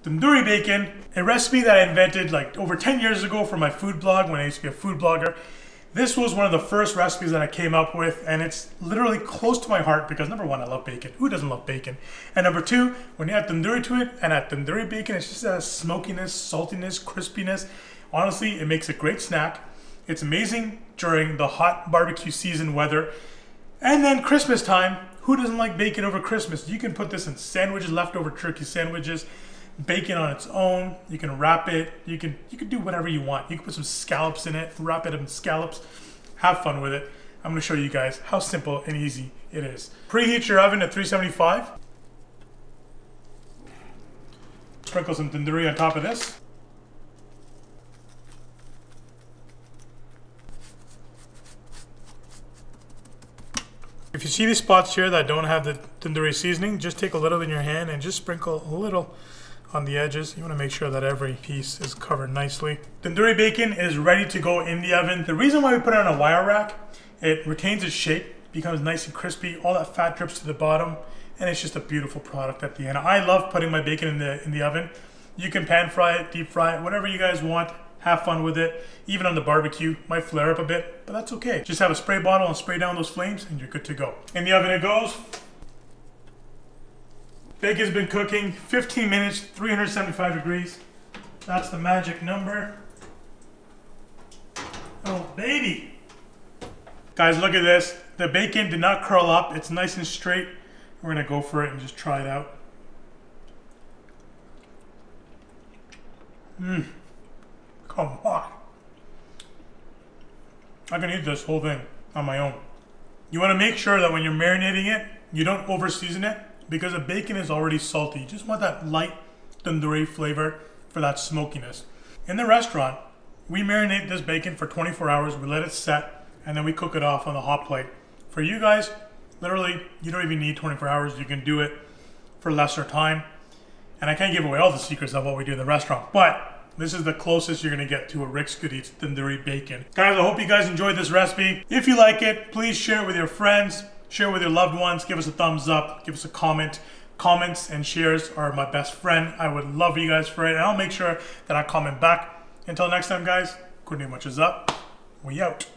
Tandoori bacon, a recipe that I invented like over 10 years ago for my food blog when I used to be a food blogger. This was one of the first recipes that I came up with, and it's literally close to my heart because number one, I love bacon. Who doesn't love bacon? And number two, when you add tandoori to it and add tandoori bacon, it's just a smokiness, saltiness, crispiness. Honestly, it makes a great snack. It's amazing during the hot barbecue season weather. And then Christmas time, who doesn't like bacon over Christmas? You can put this in sandwiches, leftover turkey sandwiches, bacon on its own. You can wrap it. You can do whatever you want. You can put some scallops in it, wrap it in scallops. Have fun with it. I'm going to show you guys how simple and easy it is. Preheat your oven at 375. Sprinkle some tandoori on top of this. If you see these spots here that don't have the tandoori seasoning, just take a little in your hand and just sprinkle a little on the edges. You want to make sure that every piece is covered nicely. Tandoori bacon is ready to go in the oven. The reason why we put it on a wire rack, it retains its shape, becomes nice and crispy, all that fat drips to the bottom, and it's just a beautiful product at the end. I love putting my bacon in the oven. You can pan fry it, deep fry it, whatever you guys want. Have fun with it. Even on the barbecue, might flare up a bit, but that's okay. Just have a spray bottle and spray down those flames and you're good to go. In the oven it goes. Bacon's been cooking 15 minutes, 375 degrees. That's the magic number. Oh, baby. Guys, look at this. The bacon did not curl up. It's nice and straight. We're gonna go for it and just try it out. Come on. I can eat this whole thing on my own. You want to make sure that when you're marinating it, you don't over season it because the bacon is already salty. You just want that light tandoori flavor for that smokiness. In the restaurant, we marinate this bacon for 24 hours, we let it set, and then we cook it off on the hot plate. For you guys, literally, you don't even need 24 hours. You can do it for lesser time. And I can't give away all the secrets of what we do in the restaurant, but this is the closest you're gonna get to a Rick's Good Eats tandoori bacon. Guys, I hope you guys enjoyed this recipe. If you like it, please share it with your friends, share it with your loved ones, give us a thumbs up, give us a comment. Comments and shares are my best friend. I would love you guys for it, and I'll make sure that I comment back. Until next time, guys, good day much is up. We out.